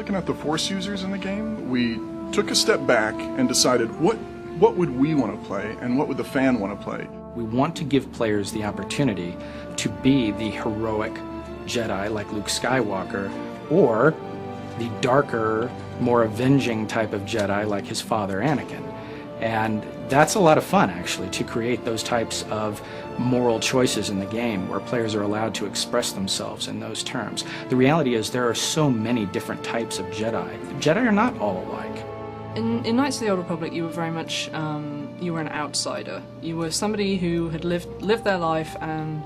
looking at the Force users in the game, we took a step back and decided what would we want to play and what would the fan want to play. We want to give players the opportunity to be the heroic Jedi like Luke Skywalker, or the darker, more avenging type of Jedi like his father Anakin. And that's a lot of fun, actually, to create those types of moral choices in the game where players are allowed to express themselves in those terms. The reality is there are so many different types of Jedi. Jedi are not all alike. In Knights of the Old Republic, you were very much, you were an outsider. You were somebody who had lived their life and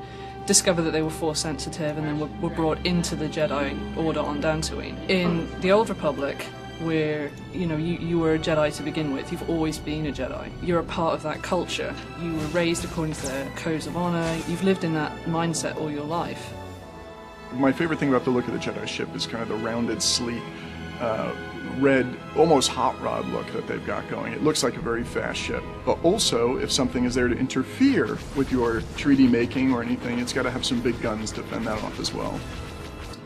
discovered that they were Force sensitive, and then were brought into the Jedi Order on Dantooine. In the Old Republic, where you were a Jedi to begin with, you've always been a Jedi. You're a part of that culture. You were raised according to their codes of honor. You've lived in that mindset all your life. My favorite thing about the look of the Jedi ship is kind of the rounded, sleek, red, almost hot rod look that they've got going. It looks like a very fast ship. But also, if something is there to interfere with your 3D making or anything, it's got to have some big guns to fend that off as well.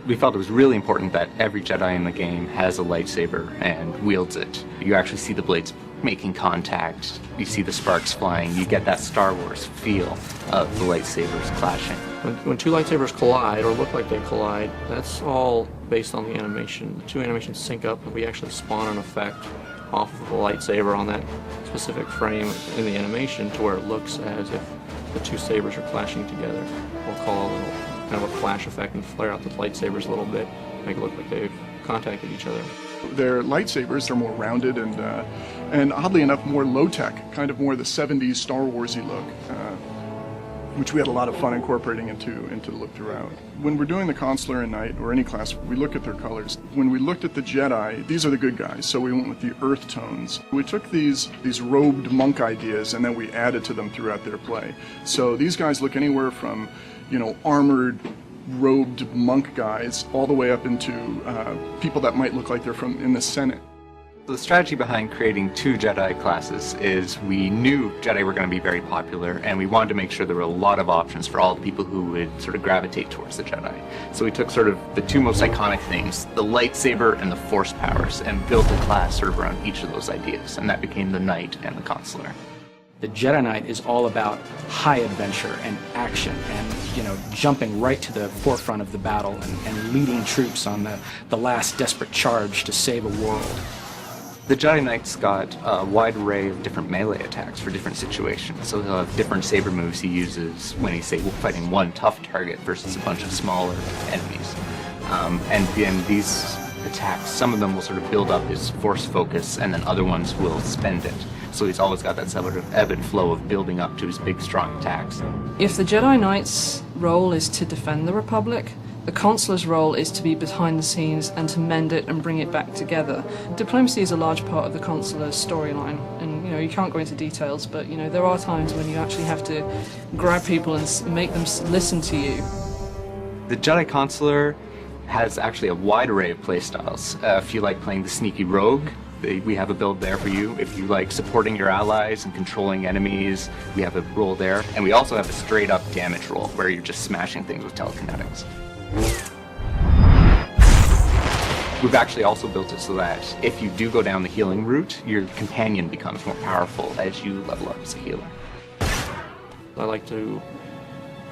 We felt it was really important that every Jedi in the game has a lightsaber and wields it. You actually see the blades making contact, you see the sparks flying, you get that Star Wars feel of the lightsabers clashing. When two lightsabers collide, or look like they collide, that's all based on the animation. The two animations sync up, and we actually spawn an effect off of the lightsaber on that specific frame in the animation to where it looks as if the two sabers are clashing together. We'll call a little kind of a flash effect and flare out the lightsabers a little bit, make it look like they've contacted each other. Their lightsabers are more rounded and oddly enough more low-tech, kind of more the 70s Star Wars-y look, which we had a lot of fun incorporating into the look throughout. When we're doing the Consular and Knight, or any class, we look at their colors. When we looked at the Jedi, these are the good guys, so we went with the earth tones. We took these robed monk ideas and then we added to them throughout their play. So these guys look anywhere from, armored, robed monk guys all the way up into people that might look like they're from in the Senate. The strategy behind creating two Jedi classes is we knew Jedi were going to be very popular, and we wanted to make sure there were a lot of options for all the people who would sort of gravitate towards the Jedi. So we took sort of the two most iconic things, the lightsaber and the Force powers, and built a class sort of around each of those ideas, and that became the Knight and the Consular. The Jedi Knight is all about high adventure and action and, jumping right to the forefront of the battle and leading troops on the last desperate charge to save a world. The Jedi Knight's got a wide array of different melee attacks for different situations. So he'll have different saber moves he uses when he's, say, fighting one tough target versus a bunch of smaller enemies. And then these attacks, some of them will sort of build up his Force focus, and then other ones will spend it. So he's always got that sort of ebb and flow of building up to his big, strong attacks. If the Jedi Knight's role is to defend the Republic, the Consular's role is to be behind the scenes and to mend it and bring it back together. Diplomacy is a large part of the Consular's storyline, and you can't go into details, but there are times when you actually have to grab people and make them listen to you. The Jedi Consular has actually a wide array of playstyles. If you like playing the sneaky rogue, we have a build there for you. If you like supporting your allies and controlling enemies, we have a role there. And we also have a straight up damage role where you're just smashing things with telekinetics. We've actually also built it so that if you do go down the healing route, your companion becomes more powerful as you level up as a healer. I like to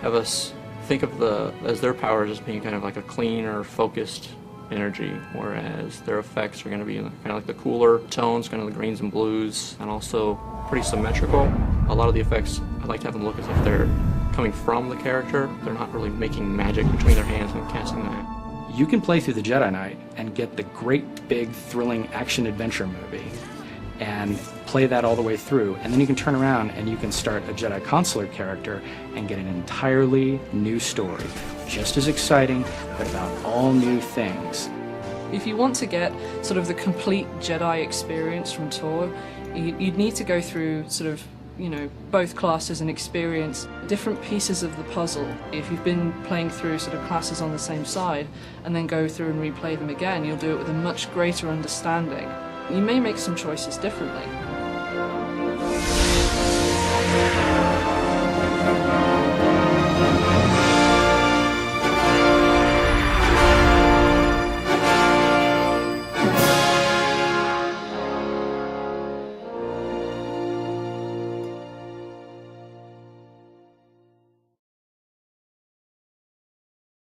have us think of as their powers as being kind of like a clean or focused energy, whereas their effects are going to be kind of like the cooler tones, kind of the greens and blues, and also pretty symmetrical. A lot of the effects, I like to have them look as if they're coming from the character. They're not really making magic between their hands and casting that. You can play through the Jedi Knight and get the great, big, thrilling action-adventure movie and play that all the way through, and then you can turn around and you can start a Jedi Consular character and get an entirely new story, just as exciting, but about all new things. If you want to get sort of the complete Jedi experience from Tor, you'd need to go through sort of both classes and experience different pieces of the puzzle. If you've been playing through sort of classes on the same side and then go through and replay them again, you'll do it with a much greater understanding. You may make some choices differently.